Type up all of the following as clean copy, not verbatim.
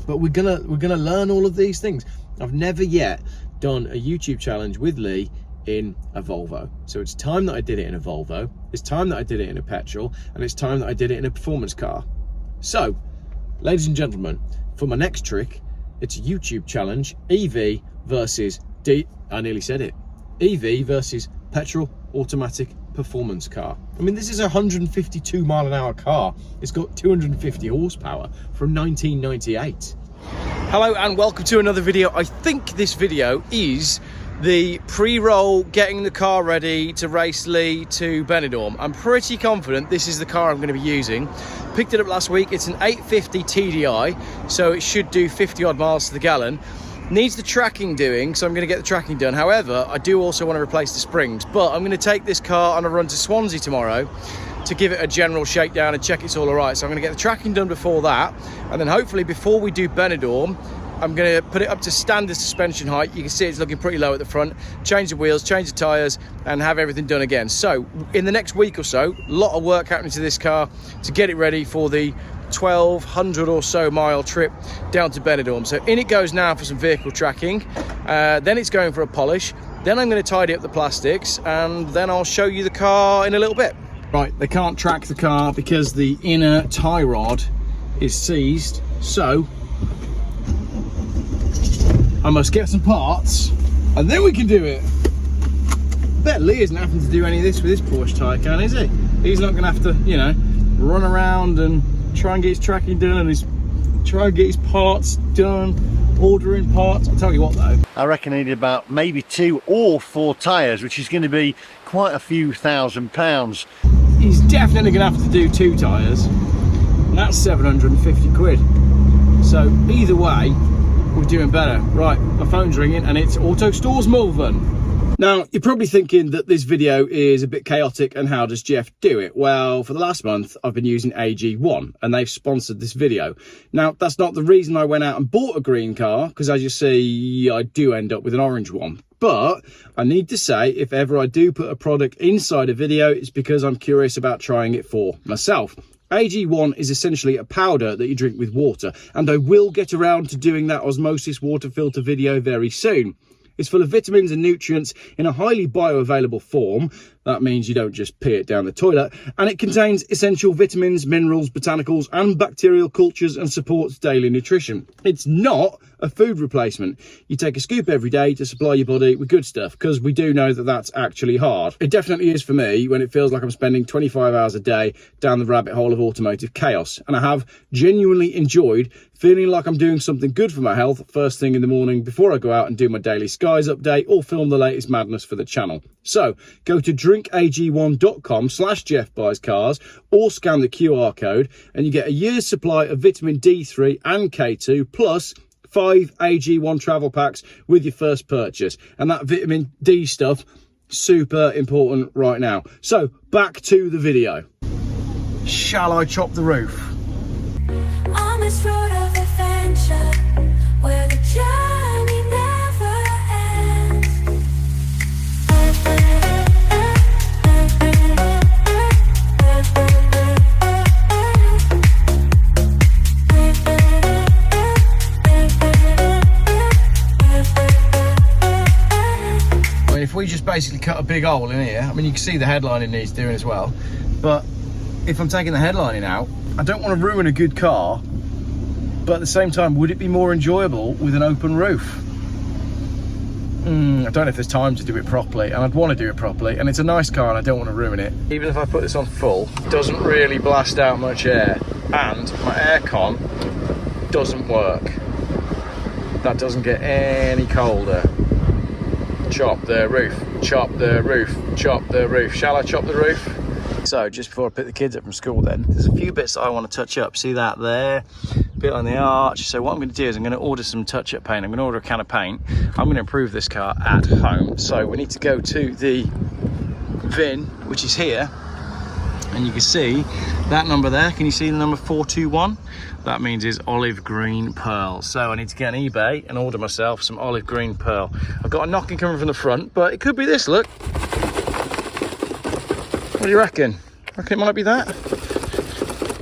But we're gonna learn all of these things. I've never yet done a YouTube challenge with Lee in a Volvo. So it's time that I did it in a Volvo, it's time that I did it in a petrol, and it's time that I did it in a performance car. So, ladies and gentlemen, for my next trick, it's a YouTube challenge, EV versus I nearly said it. EV versus petrol automatic performance car. I mean, this is a 152 mile an hour car. It's got 250 horsepower from 1998. Hello and welcome to another video. I think this video is the pre-roll getting the car ready to race Lee to Benidorm. I'm pretty confident this is the car I'm going to be using. Picked it up last week. It's an 850 TDI, so it should do 50 odd miles to the gallon. Needs the tracking doing, so I'm going to get the tracking done. However, I do also want to replace the springs, but I'm going to take this car on a run to Swansea tomorrow to give it a general shakedown and check it's all alright. So I'm going to get the tracking done before that, and then hopefully before we do Benidorm, I'm going to put it up to standard suspension height. You can see it's looking pretty low at the front. Change the wheels, change the tyres, and have everything done again. So in the next week or so, a lot of work happening to this car to get it ready for the 1,200 or so mile trip down to Benidorm. So in it goes now for some vehicle tracking, then it's going for a polish, then I'm going to tidy up the plastics, and then I'll show you the car in a little bit. Right, they can't track the car because the inner tie rod is seized, so I must get some parts and then we can do it. I bet Lee isn't having to do any of this with his Porsche Taycan, is he? He's not going to have to, you know, run around and try and get his tracking done and try and get his parts done, ordering parts. I'll tell you what though, I reckon I need about maybe 2 or 4 tyres, which is going to be quite a few £1,000. he's definitely going to have to do 2 tyres, and that's 750 quid. So either way, we're doing better. Right, my phone's ringing and it's Auto Stores Malvern. Now, you're probably thinking that this video is a bit chaotic and how does Jeff do it? Well, for the last month, I've been using AG1 and they've sponsored this video. Now, that's not the reason I went out and bought a green car, because as you see, I do end up with an orange one. But I need to say, if ever I do put a product inside a video, it's because I'm curious about trying it for myself. AG1 is essentially a powder that you drink with water, and I will get around to doing that osmosis water filter video very soon. It's full of vitamins and nutrients in a highly bioavailable form. That means you don't just pee it down the toilet. And it contains essential vitamins, minerals, botanicals and bacterial cultures and supports daily nutrition. It's not a food replacement. You take a scoop every day to supply your body with good stuff, because we do know that that's actually hard. It definitely is for me when it feels like I'm spending 25 hours a day down the rabbit hole of automotive chaos. And I have genuinely enjoyed feeling like I'm doing something good for my health first thing in the morning before I go out and do my daily skies update or film the latest madness for the channel. So go to drinkag1.com/JeffBuysCars or scan the QR code and you get a year's supply of vitamin D3 and K2 plus 5 AG1 travel packs with your first purchase. And that vitamin D stuff, super important right now. So back to the video. Shall I chop the roof? On this road of adventure, where the journey never ends. I mean, if we just basically cut a big hole in here, I mean, you can see the headlining needs doing as well, but if I'm taking the headlining out, I don't want to ruin a good car, but at the same time, would it be more enjoyable with an open roof? I don't know if there's time to do it properly, and I'd want to do it properly, and it's a nice car and I don't want to ruin it. Even if I put this on full, it doesn't really blast out much air, and my aircon doesn't work. That doesn't get any colder. Chop the roof, chop the roof, chop the roof. Shall I chop the roof? So just before I pick the kids up from school then, there's a few bits that I want to touch up. See that there? Bit on the arch. So what I'm going to do is I'm going to order some touch-up paint. I'm going to order a can of paint. I'm going to improve this car at home. So we need to go to the VIN, which is here. And you can see that number there. Can you see the number 421? That means it's olive green pearl. So I need to get on eBay and order myself some olive green pearl. I've got a knocking coming from the front, but it could be this, look. What do you reckon? Reckon it might be that?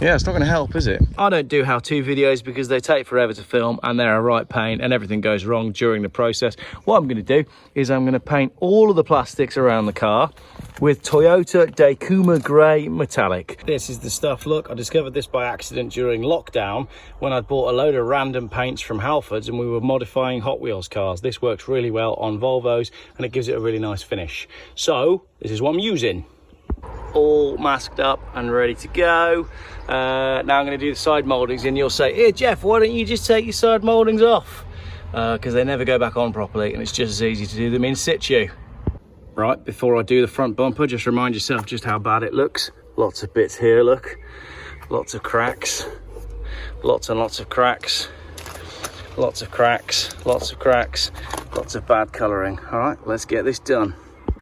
Yeah, it's not going to help, is it? I don't do how-to videos because they take forever to film and they're a right pain and everything goes wrong during the process. What I'm going to do is I'm going to paint all of the plastics around the car with Toyota Dakuma Grey Metallic. This is the stuff. Look, I discovered this by accident during lockdown when I bought a load of random paints from Halfords and we were modifying Hot Wheels cars. This works really well on Volvos and it gives it a really nice finish. So this is what I'm using. All masked up and ready to go. Now I'm going to do the side mouldings and you'll say, here Jeff, why don't you just take your side mouldings off? Because they never go back on properly and it's just as easy to do them in situ. Right, before I do the front bumper, just remind yourself just how bad it looks. Lots of bits here, look. Lots of cracks. Lots and lots of cracks. Lots of cracks, lots of cracks, lots of bad colouring. All right, let's get this done.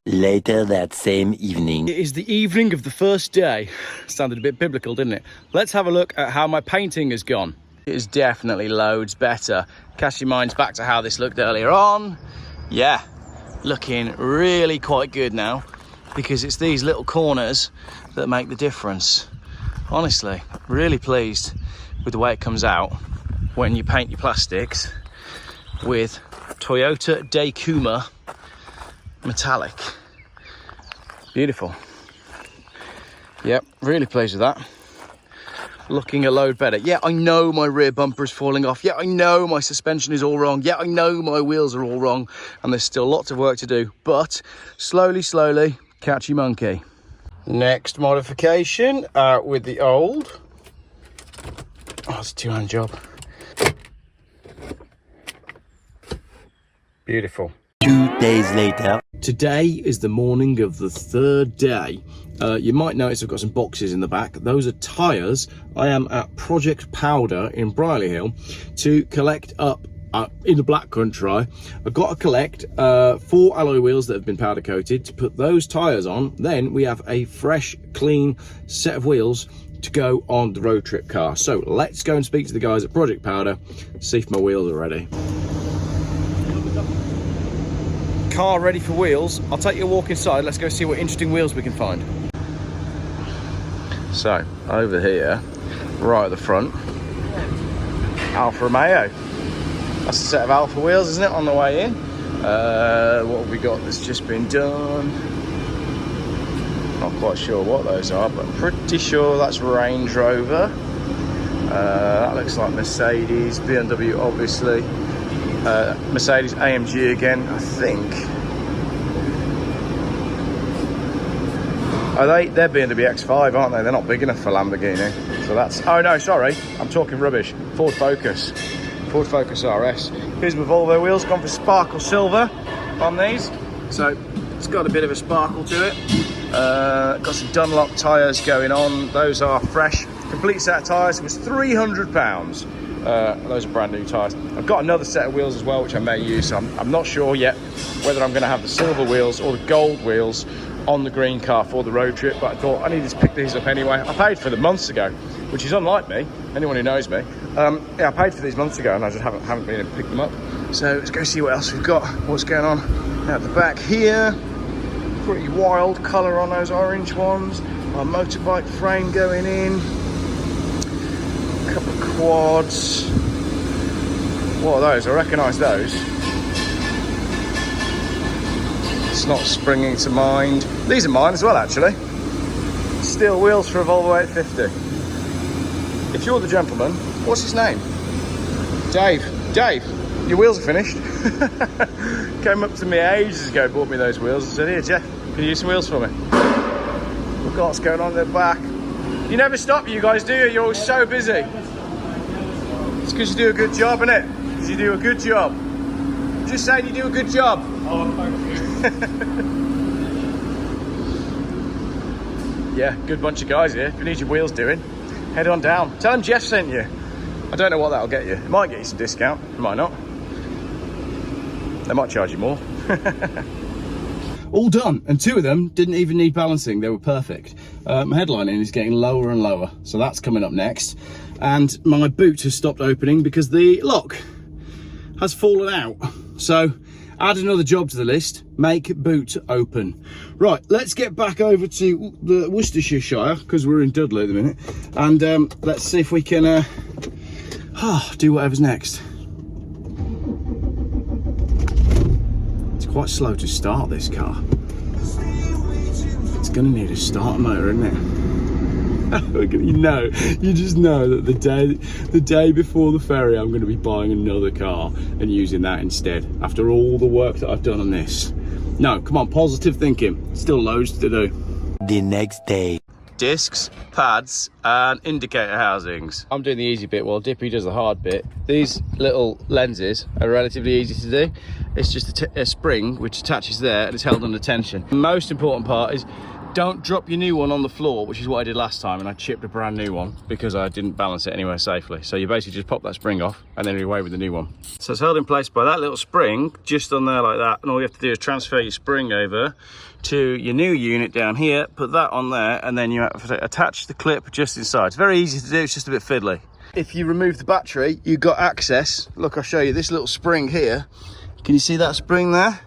Later that same evening. It is the evening of the first day. Sounded a bit biblical, didn't it? Let's have a look at how my painting has gone. It is definitely loads better. Cast your minds back to how this looked earlier on. Yeah, looking really quite good now because it's these little corners that make the difference. Honestly, really pleased with the way it comes out when you paint your plastics with Toyota Dakuma Metallic. Beautiful. Yep, really pleased with that. Looking a load better. Yeah, I know my rear bumper is falling off. Yeah, I know my suspension is all wrong. Yeah, I know my wheels are all wrong. And there's still lots of work to do. But slowly, slowly, catch your monkey. Next modification with the old. Oh, it's a two-hand job. Beautiful. 2 days later. Today is the morning of the third day. You might notice I've got some boxes in the back. Those are tyres. I am at Project Powder in Brierley Hill to collect up in the Black Country. I've got to collect 4 alloy wheels that have been powder coated to put those tyres on. Then we have a fresh, clean set of wheels to go on the road trip car. So let's go and speak to the guys at Project Powder, see if my wheels are ready. Car ready for wheels. I'll take you a walk inside. Let's go see what interesting wheels we can find. So over here, right at the front, Alfa Romeo. That's a set of Alfa wheels, isn't it, on the way in? What have we got that's just been done? Not quite sure what those are, but I'm pretty sure that's Range Rover. That looks like Mercedes, BMW obviously. Mercedes AMG again, I think. They're BMW X5, aren't they? They're not big enough for Lamborghini. So that's, oh no, sorry, I'm talking rubbish. Ford Focus RS. Here's my Volvo wheels, gone for sparkle silver on these. So it's got a bit of a sparkle to it. Got some Dunlop tyres going on. Those are fresh. Complete set of tyres was £300. Those are brand new tyres. I've got another set of wheels as well, which I may use. So I'm not sure yet whether I'm going to have the silver wheels or the gold wheels on the green car for the road trip, but I thought I needed to pick these up anyway. I paid for them months ago, which is unlike me, anyone who knows me. Yeah, I paid for these months ago and I just haven't been able to pick them up. So let's go see what else we've got, what's going on at the back here. Pretty wild colour on those orange ones. Our motorbike frame going in. A couple of quads. What are those? I recognise those. It's not springing to mind. These are mine as well, actually. Steel wheels for a Volvo 850. If you're the gentleman, what's his name? Dave, your wheels are finished. Came up to me ages ago, bought me those wheels and said, here Jeff, can you use some wheels for me? Look what's going on at the back. You never stop, you guys, do you? You're always so busy. It's because you do a good job, isn't it? Because you do a good job. Just saying you do a good job. Oh, thank you. Yeah, good bunch of guys here. If you need your wheels doing, head on down. Tell them Jeff sent you. I don't know what that'll get you. It might get you some discount, it might not. They might charge you more. All done, and 2 of them didn't even need balancing. They were perfect. My headlining is getting lower and lower, so that's coming up next. And my boot has stopped opening because the lock has fallen out. So Add another job to the list, make boot open. Right, let's get back over to the Worcestershire, because we're in Dudley at the minute, and let's see if we can do whatever's next. It's quite slow to start, this car. It's going to need a starter motor, isn't it? You just know that the day before the ferry, I'm going to be buying another car and using that instead, after all the work that I've done on this. No, come on, positive thinking. Still loads to do. The next day. Discs, pads, and indicator housings. I'm doing the easy bit while Dippy does the hard bit. These little lenses are relatively easy to do. It's just a spring which attaches there and it's held under tension. The most important part is don't drop your new one on the floor, which is what I did last time, and I chipped a brand new one because I didn't balance it anywhere safely. So you basically just pop that spring off and then you're away with the new one. So it's held in place by that little spring just on there like that, and all you have to do is transfer your spring over to your new unit down here, put that on there, and then you have to attach the clip just inside. It's very easy to do, it's just a bit fiddly. If you remove the battery, you've got access. Look, I'll show you this little spring here. Can you see that spring there?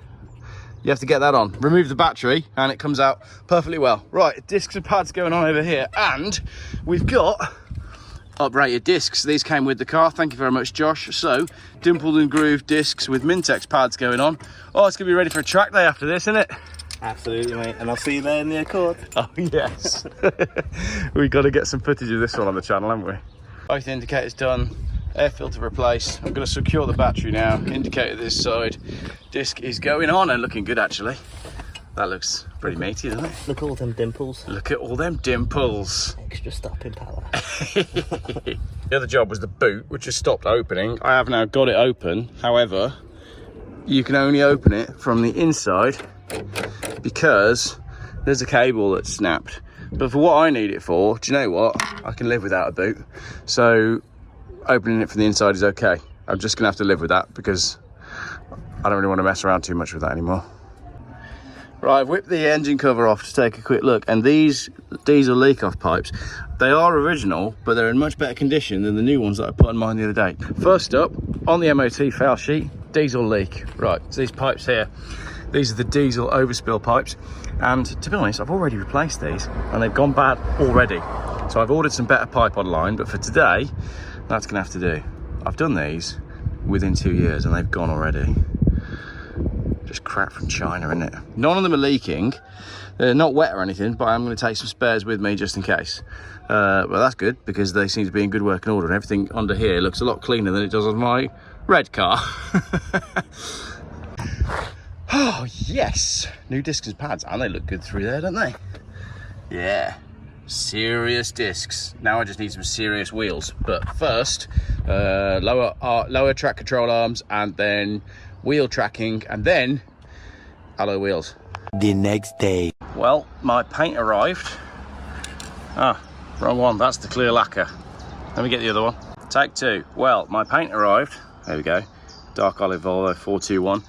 You have to get that on. Remove the battery and it comes out perfectly well. Right, discs and pads going on over here, and we've got uprated discs. These came with the car, thank you very much, Josh. So, dimpled and grooved discs with Mintex pads going on. Oh, it's gonna be ready for a track day after this, isn't it? Absolutely, mate. And I'll see you there in the Accord. Oh, yes. We've got to get some footage of this one on the channel, haven't we? Both indicators done, air filter replaced. I'm going to secure the battery now. Indicator this side. Disc is going on and looking good, actually. That looks pretty meaty, doesn't it? Look at all them dimples. Look at all them dimples. Extra stopping power. The other job was the boot, which has stopped opening. I have now got it open. However, you can only open it from the inside because there's a cable that's snapped. But for what I need it for, do you know what? I can live without a boot. So opening it from the inside is okay. I'm just gonna have to live with that because I don't really want to mess around too much with that anymore. Right, I've whipped the engine cover off to take a quick look, and these diesel leak-off pipes, they are original, but they're in much better condition than the new ones that I put on mine the other day. First up, on the MOT fail sheet, diesel leak. Right, so these pipes here, these are the diesel overspill pipes, and to be honest, I've already replaced these, and they've gone bad already. So I've ordered some better pipe online, but for today, that's gonna have to do. I've done these within 2 years, and they've gone already. Just crap from China, isn't it? None of them are leaking. They're not wet or anything, but I'm going to take some spares with me just in case. Well, that's good because they seem to be in good working order, and everything under here looks a lot cleaner than it does on my red car. Oh, yes. New discs and pads, and they look good through there, don't they? Yeah. Serious discs. Now I just need some serious wheels. But first, lower track control arms, and then wheel tracking, and then alloy wheels. The next day. Well, my paint arrived. Ah, wrong one. That's the clear lacquer. Let me get the other one. Take two. Well, my paint arrived. There we go. Dark olive Volvo 421.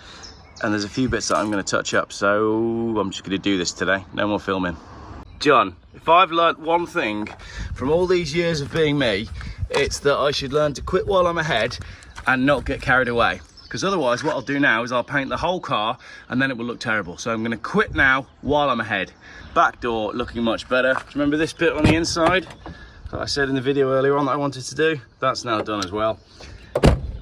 And there's a few bits that I'm going to touch up, so I'm just going to do this today. No more filming. John, if I've learnt one thing from all these years of being me, it's that I should learn to quit while I'm ahead and not get carried away. Because otherwise what I'll do now is I'll paint the whole car and then it will look terrible. So I'm going to quit now while I'm ahead. Back door looking much better. Remember this bit on the inside that I said in the video earlier on that I wanted to do? That's now done as well.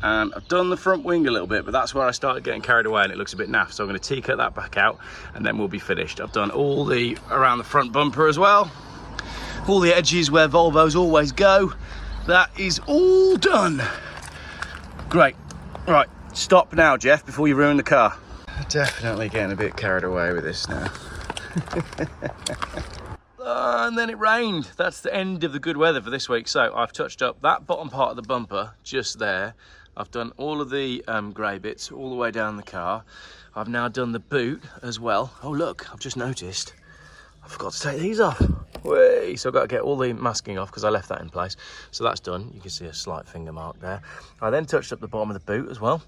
And I've done the front wing a little bit, but that's where I started getting carried away and it looks a bit naff. So I'm going to T-cut that back out and then we'll be finished. I've done all the around the front bumper as well. All the edges where Volvos always go. That is all done. Great. Right, stop now, Jeff, before you ruin the car. Definitely getting a bit carried away with this now. And then it rained. That's the end of the good weather for this week. So I've touched up that bottom part of the bumper just there. I've done all of the grey bits all the way down the car. I've now done the boot as well. Oh look, I've just noticed I forgot to take these off. Whee! So I've got to get all the masking off because I left that in place. So that's done. You can see a slight finger mark there. I then touched up the bottom of the boot as well.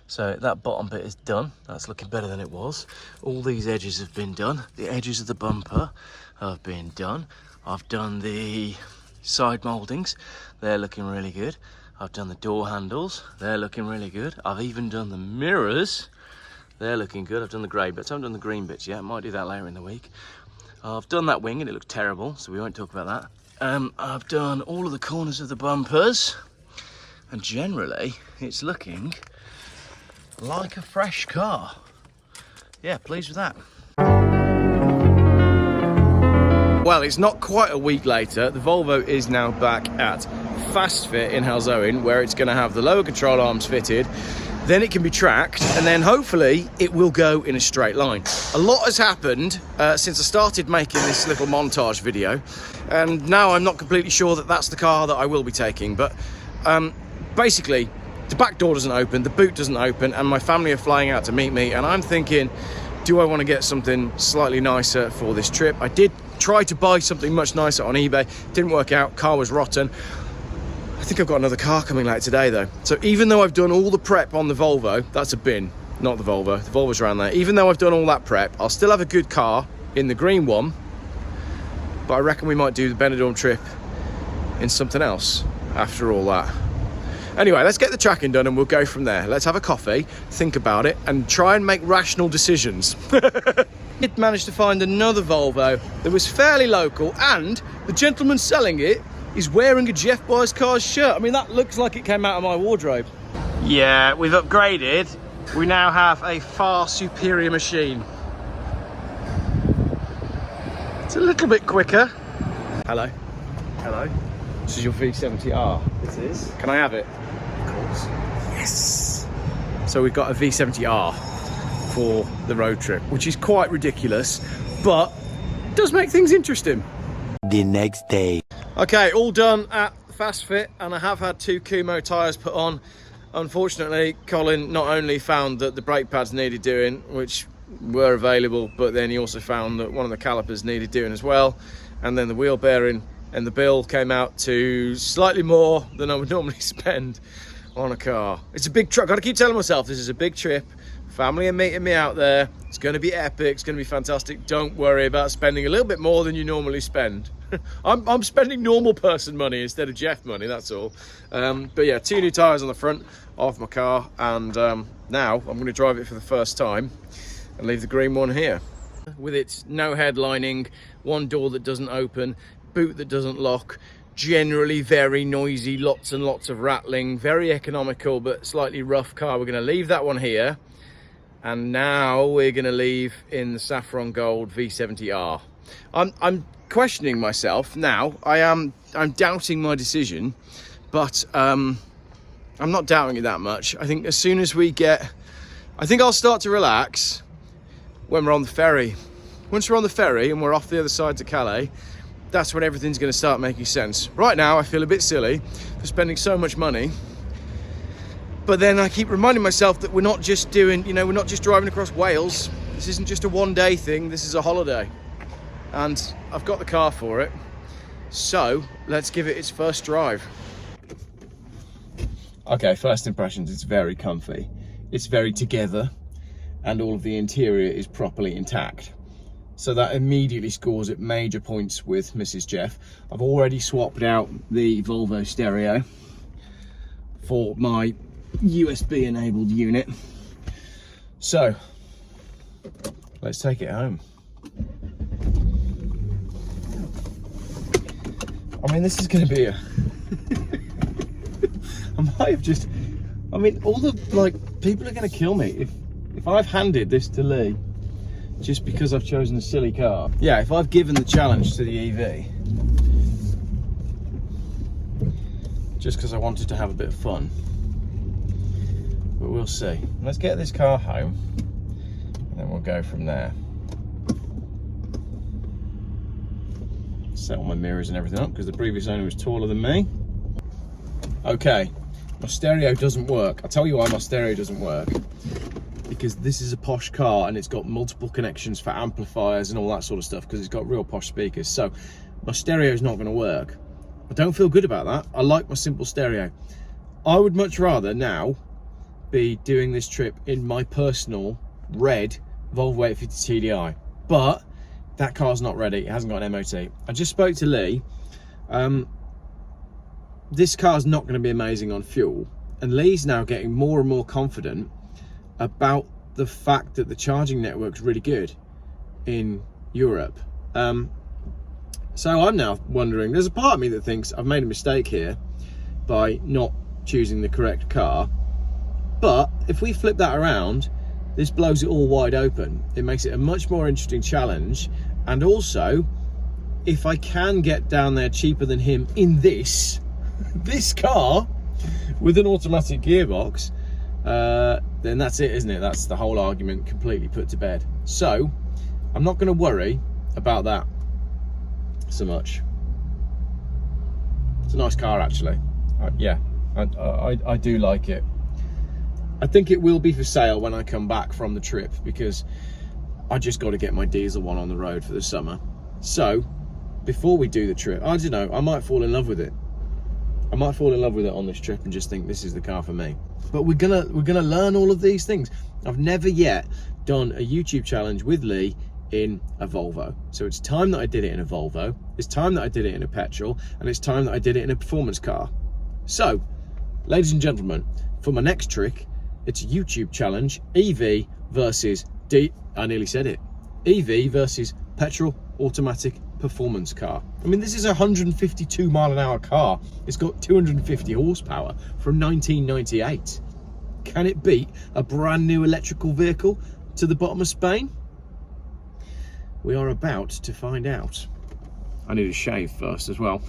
So that bottom bit is done. That's looking better than it was. All these edges have been done. The edges of the bumper have been done. I've done the side mouldings. They're looking really good. I've done the door handles. They're looking really good. I've even done the mirrors. They're looking good. I've done the grey bits. I haven't done the green bits yet. I might do that later in the week. I've done that wing and it looks terrible, so we won't talk about that. I've done all of the corners of the bumpers, and generally it's looking like a fresh car. Yeah, pleased with that. Well, it's not quite a week later. The Volvo is now back at Fast Fit in Halesowen, where it's going to have the lower control arms fitted. Then it can be tracked, and then hopefully it will go in a straight line. A lot has happened since I started making this little montage video, and now I'm not completely sure that that's the car that I will be taking. But basically, the back door doesn't open, the boot doesn't open, and my family are flying out to meet me, and I'm thinking, do I want to get something slightly nicer for this trip? I did try to buy something much nicer on eBay, didn't work out, car was rotten. I think I've got another car coming later today though. So even though I've done all the prep on the Volvo, that's a bin, not the Volvo, the Volvo's around there. Even though I've done all that prep, I'll still have a good car in the green one, but I reckon we might do the Benidorm trip in something else after all that. Anyway, let's get the tracking done and we'll go from there. Let's have a coffee, think about it, and try and make rational decisions. Did manage to find another Volvo that was fairly local, and the gentleman selling it is wearing a Jeff Buys Cars shirt. I mean, that looks like it came out of my wardrobe. Yeah, we've upgraded. We now have a far superior machine. It's a little bit quicker. Hello. Hello. This is your V70 R. It is. Can I have it? Of course. Yes. So we've got a V70 R for the road trip, which is quite ridiculous, but does make things interesting. The next day. Okay, all done at Fast Fit, and I have had 2 Kumo tyres put on. Unfortunately, Colin not only found that the brake pads needed doing, which were available, but then he also found that one of the calipers needed doing as well, and then the wheel bearing and the bill came out to slightly more than I would normally spend on a car. It's a big truck. Got to keep telling myself this is a big trip. Family are meeting me out there. It's going to be epic. It's going to be fantastic. Don't worry about spending a little bit more than you normally spend. I'm spending normal person money instead of Jeff money, that's all. But yeah, 2 new tyres on the front of my car, and now I'm going to drive it for the first time and leave the green one here. With its no headlining, 1 door that doesn't open, boot that doesn't lock, generally very noisy, lots and lots of rattling, very economical but slightly rough car. We're going to leave that one here, and now we're going to leave in the saffron gold V70 R. I'm questioning myself now. I'm doubting my decision, but I'm not doubting it that much. I think as soon as we get, I think I'll start to relax when we're on the ferry. Once we're on the ferry and we're off the other side to Calais, that's when everything's going to start making sense. Right now I feel a bit silly for spending so much money, but then I keep reminding myself that we're not just doing, we're not just driving across Wales. This isn't just a one-day thing, this is a holiday, and I've got the car for it, so let's give it its first drive. Okay, first impressions, it's very comfy, it's very together, and all of the interior is properly intact. So that immediately scores it major points with Mrs. Jeff. I've already swapped out the Volvo stereo for my USB enabled unit. So let's take it home. I mean, this is going to be a I might have just, all the people are going to kill me if I've handed this to Lee just because I've chosen a silly car. Yeah, if I've given the challenge to the EV just because I wanted to have a bit of fun, but we'll see. Let's get this car home and then we'll go from there. Set all my mirrors and everything up because the previous owner was taller than me. Okay, my stereo doesn't work. I'll tell you why my stereo doesn't work. Because this is a posh car and it's got multiple connections for amplifiers and all that sort of stuff, because it's got real posh speakers. So my stereo is not going to work. I don't feel good about that. I like my simple stereo. I would much rather now be doing this trip in my personal red Volvo 850 TDI, but that car's not ready. It hasn't got an MOT. I just spoke to Lee. This car's not going to be amazing on fuel, and Lee's now getting more and more confident about the fact that the charging network's really good in Europe. So I'm now wondering, there's a part of me that thinks I've made a mistake here by not choosing the correct car. But if we flip that around, this blows it all wide open. It makes it a much more interesting challenge. And also, if I can get down there cheaper than him in this car with an automatic gearbox, then that's it, isn't it? That's the whole argument completely put to bed. So I'm not going to worry about that so much. It's a nice car, actually. Yeah, I do like it. I think it will be for sale when I come back from the trip, because I just got to get my diesel one on the road for the summer. So before we do the trip, I don't know, I might fall in love with it. I might fall in love with it on this trip and just think this is the car for me. But we're gonna learn all of these things. I've never yet done a YouTube challenge with Lee in a Volvo. So it's time that I did it in a Volvo. It's time that I did it in a petrol, and it's time that I did it in a performance car. So, ladies and gentlemen, for my next trick, it's a YouTube challenge, EV versus I nearly said it. EV versus petrol automatic performance car. I mean, this is a 152 mile an hour car. It's got 250 horsepower from 1998. Can it beat a brand new electrical vehicle to the bottom of Spain? We are about to find out. I need a shave first as well.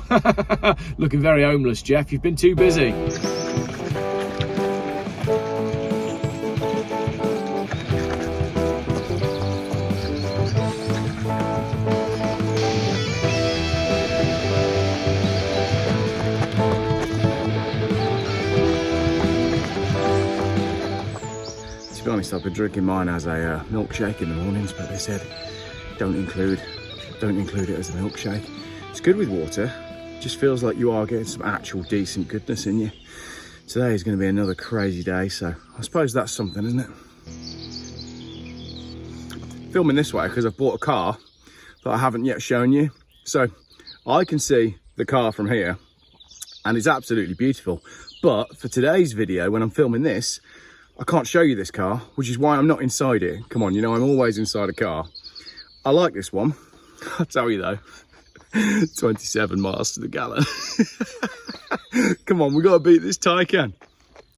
Looking very homeless, Jeff. You've been too busy. To be honest, I've been drinking mine as a milkshake in the mornings, but they said don't include it as a milkshake. It's good with water. Just feels like you are getting some actual decent goodness in you. Today is going to be another crazy day, so I suppose that's something, isn't it? Filming this way because I've bought a car that I haven't yet shown you, so I can see the car from here and it's absolutely beautiful. But for today's video, when I'm filming this, I can't show you this car, which is why I'm not inside it. Come on, you know I'm always inside a car. I like this one. I'll tell you though, 27 miles to the gallon. Come on, we got to beat this Taycan.